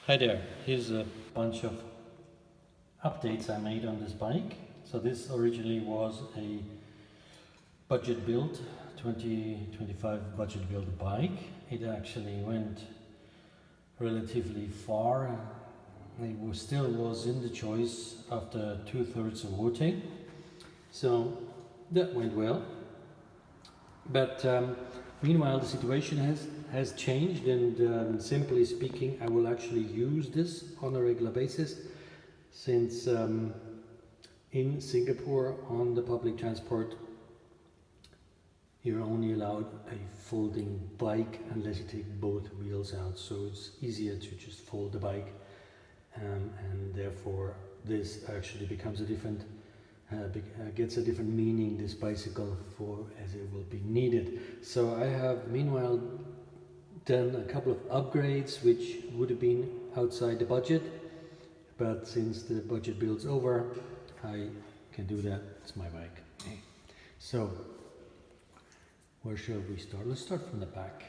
Hi there, here's a bunch of updates I made on this bike. So this originally was a budget build, 2025 budget build bike. It actually went relatively far. It still was in the choice after 2/3 of voting. So that went well. But meanwhile the situation has changed, and simply speaking, I will actually use this on a regular basis, since in Singapore on the public transport you're only allowed a folding bike unless you take both wheels out, so it's easier to just fold the bike, and therefore this actually becomes a different gets a different meaning, this bicycle, for as it will be needed. So I have meanwhile done a couple of upgrades which would have been outside the budget, but since the budget build's over, I can do that. It's my bike. So where shall we start? Let's start from the back.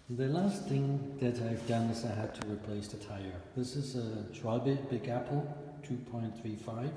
The last thing that I've done is I had to replace the tire. This is a Schwalbe Big Apple 2.35,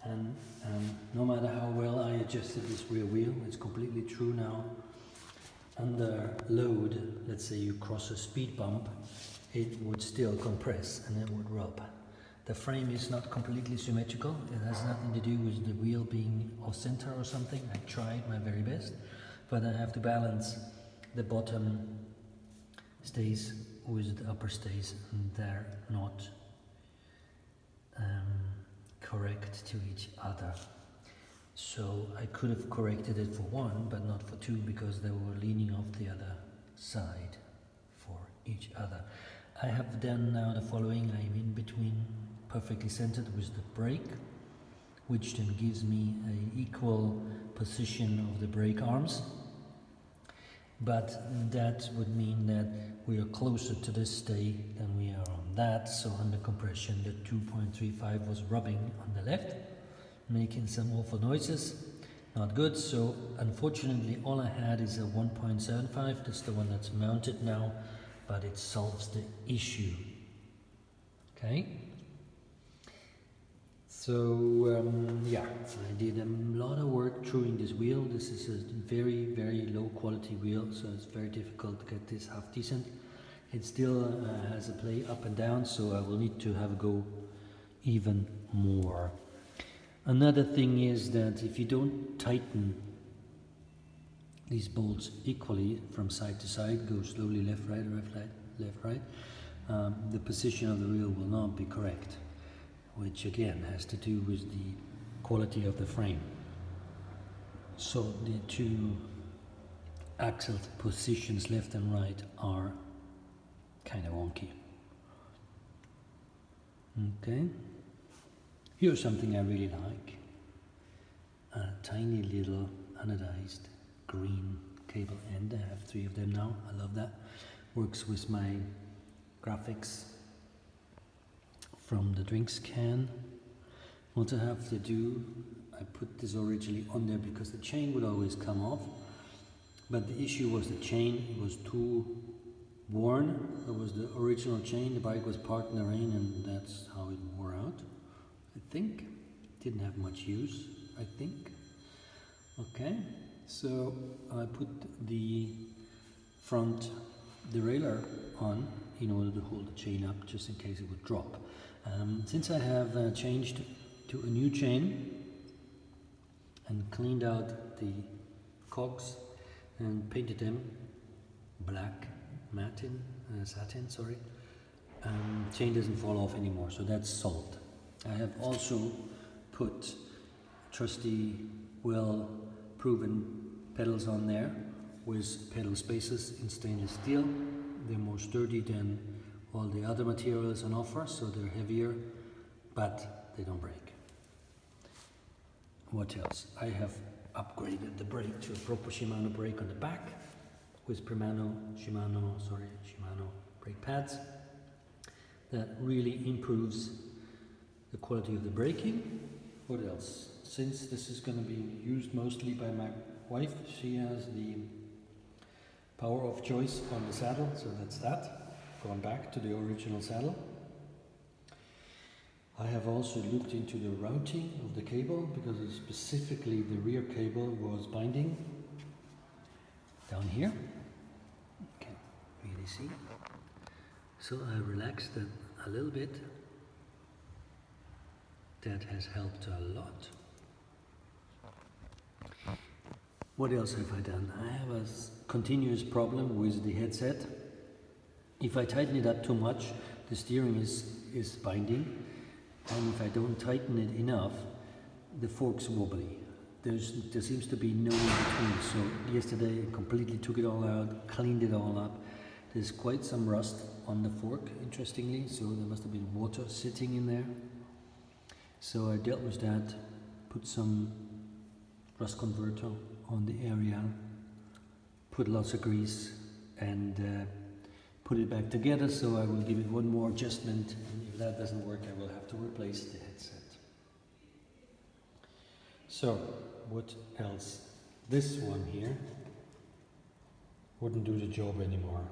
and no matter how well I adjusted this rear wheel, it's completely true now. Under load, let's say you cross a speed bump, it would still compress and it would rub. The frame is not completely symmetrical. It has nothing to do with the wheel being off center or something. I tried my very best, but I have to balance the bottom stays with the upper stays, and they're not correct to each other. So I could have corrected it for one, but not for two, because they were leaning off the other side for each other. I have done now the following. I'm in between, perfectly centered with the brake, which then gives me an equal position of the brake arms. But that would mean that we are closer to this stay than we are on that. So under compression, the 2.35 was rubbing on the left, making some awful noises. Not good. So unfortunately all I had is a 1.75. That's the one that's mounted now, but it solves the issue. Okay. So yeah, I did a lot of work truing this wheel. This is a very, very low quality wheel, so it's very difficult to get this half decent. It still has a play up and down, so I will need to have a go even more. Another thing is that if you don't tighten these bolts equally from side to side, go slowly left, right, left, right, the position of the wheel will not be correct, which again has to do with the quality of the frame. So the two axle positions left and right are kind of wonky. Okay. Here's something I really like. A tiny little anodized green cable end. I have 3 of them now. I love that. Works with my graphics from the drinks can. What I have to do, I put this originally on there because the chain would always come off, but the issue was the chain was too worn. It was the original chain. The bike was parked in the rain, and that's how it wore out. I think didn't have much use, I think. Okay, so I put the front derailleur on in order to hold the chain up, just in case it would drop. Since I have changed to a new chain and cleaned out the cogs and painted them black satin, sorry, chain doesn't fall off anymore, so that's solved. I have also put trusty, well proven pedals on there with pedal spacers in stainless steel. They're more sturdy than all the other materials on offer, so they're heavier, but they don't break. What else? I have upgraded the brake to a proper Shimano brake on the back with Shimano brake pads. That really improves the quality of the braking. What else? Since this is going to be used mostly by my wife, she has the power of choice on the saddle, so that's that. gone back to the original saddle. I have also looked into the routing of the cable because specifically the rear cable was binding down here. You can really see. So I relaxed it a little bit. That has helped a lot. What else have I done? I have a continuous problem with the headset. If I tighten it up too much, the steering is binding. And if I don't tighten it enough, the fork's wobbly. There seems to be no in between. So yesterday I completely took it all out, cleaned it all up. There's quite some rust on the fork, interestingly, so there must have been water sitting in there. So I dealt with that, put some rust converter on the area, put lots of grease and put it back together, so I will give it one more adjustment, and if that doesn't work I will have to replace the headset. So, what else? This one here wouldn't do the job anymore,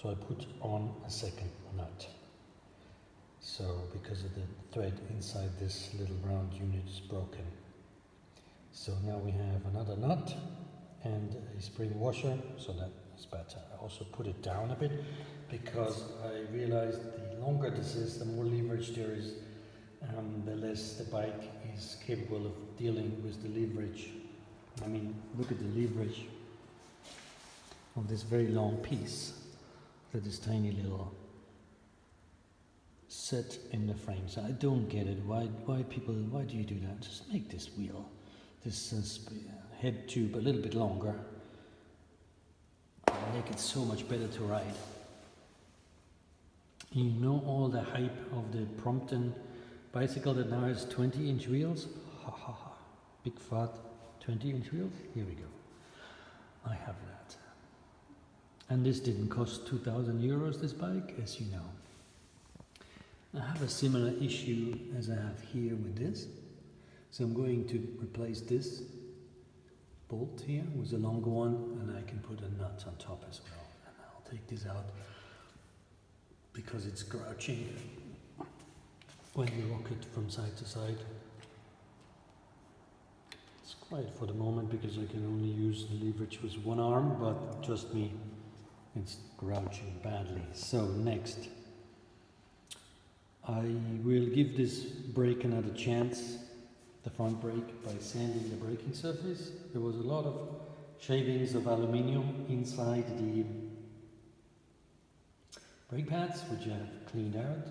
so I put on a second nut. So, because of the thread inside this little round unit is broken. So now we have another nut and a spring washer, so that is better. I also put it down a bit because I realized the longer this is, the more leverage there is, the less the bike is capable of dealing with the leverage. I mean, look at the leverage of this very long piece that is tiny little set in the frame. So I don't get it. Why do you do that? Just make this wheel, this head tube a little bit longer. Make it so much better to ride. You know all the hype of the Prompton bicycle that now has 20-inch wheels? Ha ha ha. Big fat 20-inch wheels? Here we go. I have that. And this didn't cost 2,000 euros, this bike, as you know. I have a similar issue as I have here with this. So I'm going to replace this bolt here with a longer one, and I can put a nut on top as well. And I'll take this out because it's grouching when you rock it from side to side. It's quiet for the moment because I can only use the leverage with one arm, but trust me, it's grouching badly. So next, I will give this brake another chance, the front brake, by sanding the braking surface. There was a lot of shavings of aluminium inside the brake pads, which I have cleaned out.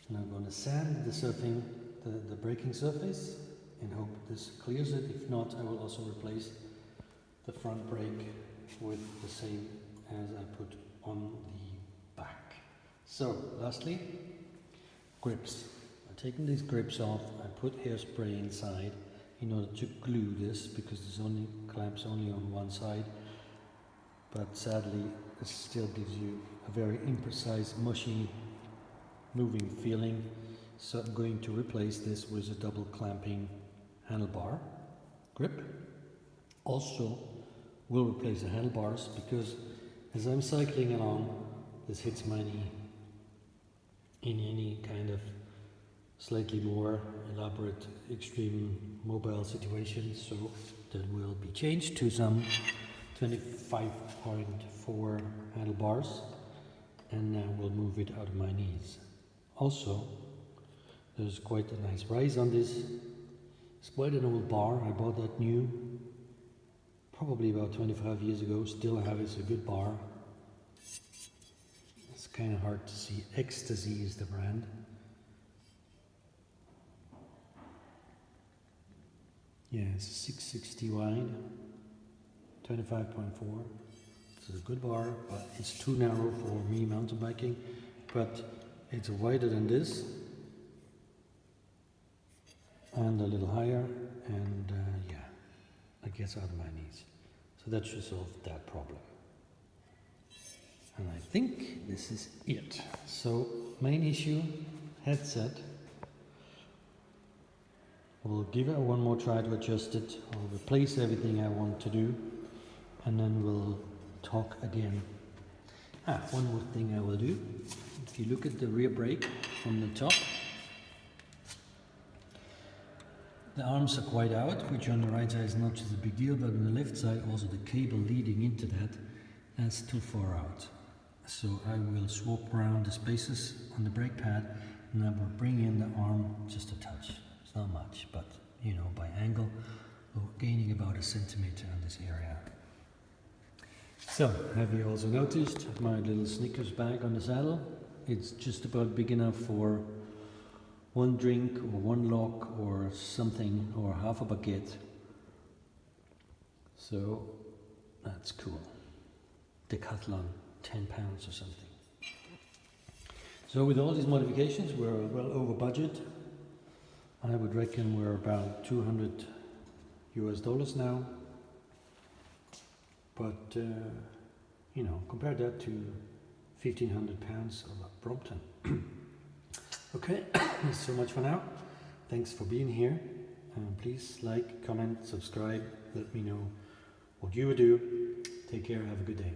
And I'm going to sand the braking surface and hope this clears it. If not, I will also replace the front brake with the same as I put on the back. So, lastly, grips. I've taken these grips off. I put hairspray inside in order to glue this because this only clamps only on one side. But sadly, this still gives you a very imprecise, mushy, moving feeling. So I'm going to replace this with a double clamping handlebar grip. Also, we'll replace the handlebars because as I'm cycling along, this hits my knee in any kind of slightly more elaborate, extreme mobile situation. So that will be changed to some 25.4 handlebars, and we'll move it out of my knees. Also, there's quite a nice rise on this. It's quite an old bar. I bought that new probably about 25 years ago. Still have it. It's a good bar. It's kind of hard to see. Ecstasy is the brand. Yeah, it's 660 wide, 25.4. It's a good bar, but it's too narrow for me mountain biking. But it's wider than this, and a little higher, and yeah, it gets out of my knees. So that should solve that problem. And I think this is it. So main issue, headset. We'll give it one more try to adjust it. I'll replace everything I want to do, and then we'll talk again. One more thing I will do. If you look at the rear brake from the top, the arms are quite out, which on the right side is not just a big deal, but on the left side also the cable leading into that's too far out. So I will swap around the spaces on the brake pad and I will bring in the arm just a touch. It's not much, but you know, by angle, we're gaining about 1 centimeter on this area. So, have you also noticed my little Snickers bag on the saddle? It's just about big enough for one drink or one lock or something, or half a baguette. So that's cool. Decathlon, 10 pounds or something. So with all these modifications, we're well over budget. I would reckon we're about $200 US now. But, you know, compare that to 1,500 pounds of Brompton. Okay, so much for now. Thanks for being here. Please like, comment, subscribe. Let me know what you would do. Take care. Have a good day.